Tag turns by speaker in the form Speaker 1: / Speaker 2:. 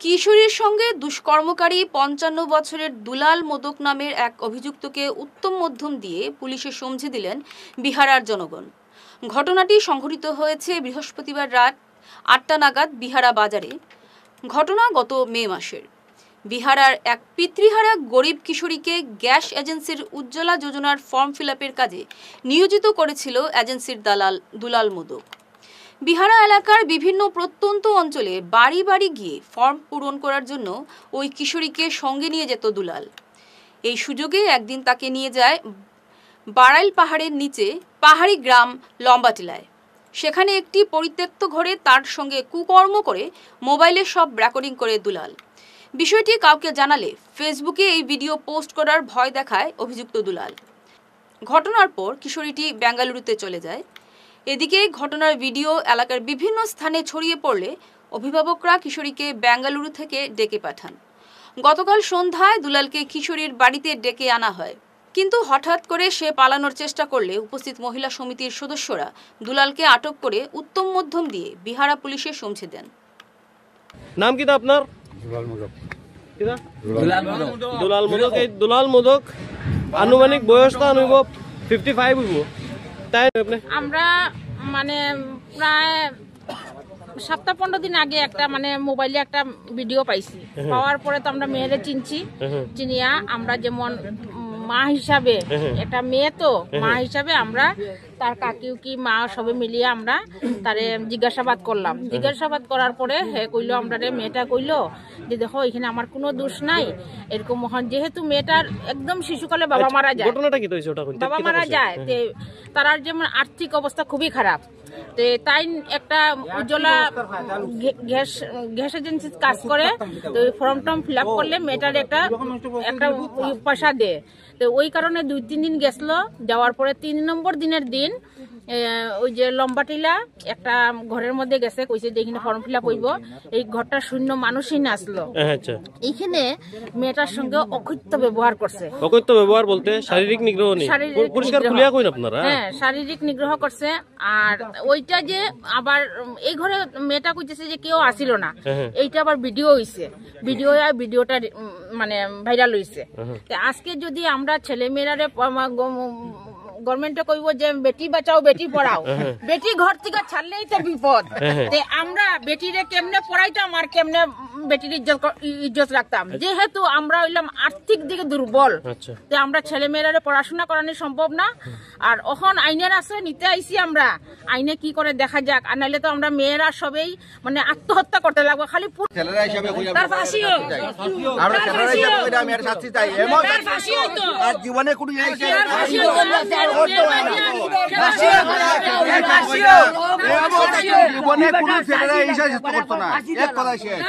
Speaker 1: কিশোরীর সঙ্গে দুষ্কর্মকারী ৫৫ বছরের দুলাল মোদক নামের এক অভিযুক্তকে উত্তম মধ্যম দিয়ে পুলিশে সমঝে দিলেন বিহারার জনগণ। ঘটনাটি সংঘটিত হয়েছে বৃহস্পতিবার রাত ৮টা নাগাদ বিহারা বাজারে। ঘটনা গত মে মাসের। বিহারার এক পিতৃহারা গরিব কিশোরীকে গ্যাস এজেন্সির উজ্জ্বলা যোজনার ফর্ম ফিলআপের কাজে নিয়োজিত করেছিল এজেন্সির দালাল দুলাল মোদক। বিহারা এলাকার বিভিন্ন প্রত্যন্ত অঞ্চলে বাড়ি বাড়ি গিয়ে ফর্ম পূরণ করার জন্য ওই কিশোরীকে সঙ্গে নিয়ে যেত দুলাল। এই সুযোগে একদিন তাকে নিয়ে যায় বাড়াইল পাহাড়ের নিচে পাহাড়ি গ্রাম লম্বাটিলায়। সেখানে একটি পরিত্যক্ত ঘরে তার সঙ্গে কুকর্ম করে মোবাইলে সব রেকর্ডিং করে দুলাল। বিষয়টি কাউকে জানালে ফেসবুকে এই ভিডিও পোস্ট করার ভয় দেখায় অভিযুক্ত দুলাল। ঘটনার পর কিশোরীটি বেঙ্গালুরুতে চলে যায়। এদিকে ঘটনার ভিডিও এলাকার বিভিন্ন স্থানে ছড়িয়ে পড়লে অভিভাবকরা কিশোরীকে বেঙ্গালুরু থেকে ডেকে পাঠান। গতকাল সন্ধ্যায় দুলালকে কিশোরীর বাড়িতে ডেকে আনা হয়, কিন্তু হঠাৎ করে সে পালানোর চেষ্টা করলে উপস্থিত মহিলা সমিতির সদস্যরা দুলালকে আটক করে উত্তম মধ্যম দিয়ে বিহারা পুলিশে সমঝে দেন।
Speaker 2: নাম কি আপনার? দুলাল মোদক আনুমানিক বয়সটা আনুব 55 হইব। তাই
Speaker 3: আমরা মানে প্রায় সপ্তাহ 15 দিন আগে একটা মানে মোবাইলে একটা ভিডিও পাইছি। পাওয়ার পরে তো আমরা মেয়েরে চিনিয়া আমরা যেমন মা হিসাবে একটা মেয়ে তো মা হিসাবে আমরা তার কাকিও কি মা সবে মিলিয়ে আমরা তারে জিজ্ঞাসাবাদ করলাম। জিজ্ঞাসাবাদ করার পরে হে কইলো আমরা মেয়েটা কইলো যে দেখো এখানে আমার কোনো দোষ নাই, এরকম যেহেতু মেয়েটার একদম শিশুকালে বাবা মারা যায়।
Speaker 2: ঘটনাটা কি হইছে ওটা?
Speaker 3: বাবা মারা যায় তে তার যেমন আর্থিক অবস্থা খুবই খারাপ। তে তাই একটা উজ্জ্বলা গ্যাস এজেন্সি কাজ করে, তো ফর্ম টর্ম ফিল আপ করলে মেয়েটার একটা পয়সা দেয়। তো ওই কারণে 2-3 দিন গেছিল। যাওয়ার পরে 3 নম্বর দিনের দিন ওই যে লম্বাটিলা একটা ঘরের মধ্যে গেছে, কইছে যে এখানে ফর্ম ফিল আপ হইব। এই ঘরটা শূন্য মানুষই না আসলো। এইখানে মেয়েটার সঙ্গে অকথ্য ব্যবহার করছে।
Speaker 2: অকথ্য ব্যবহার বলতে শারীরিক নিগ্রহ নেই, পরিষ্কার খুলিয়া কইন আপনারা? হ্যাঁ, শারীরিক
Speaker 3: নিগ্রহ করছে। আর ওইটা যে আবার এই ঘরে মেয়েটা কইতেছে যে কেউ আসিল না, এইটা আবার ভিডিও হইছে। ভিডিওটা মানে ভাইরাল হইছে। আজকে যদি আমরা ছেলে মেয়েরারে গভর্নমেন্টে কইব যে বেটি বাঁচাও বেটি পড়াও, বেটি ঘর থেকে ছাড়লেই তো বিপদ। আমরা বেটিরে কেমনে পড়াইতাম আর কেমনে বেটির ইজ্জত রাখতাম, যেহেতু আমরা হইলাম আর্থিক দিকে দুর্বল। আমরা ছেলে মেয়েরা পড়াশোনা করানো সম্ভব না। আর এখন আইনের আশ্রয় নিতে আইসি আমরা, আইনে কি করে দেখা যাক। আর নাইলে তো আমরা মেয়েরা সবেই মানে আত্মহত্যা করতে লাগবো। খালি
Speaker 4: জীবনে কোনো ছেলেরা এই করতো না, এক কথা শেষ।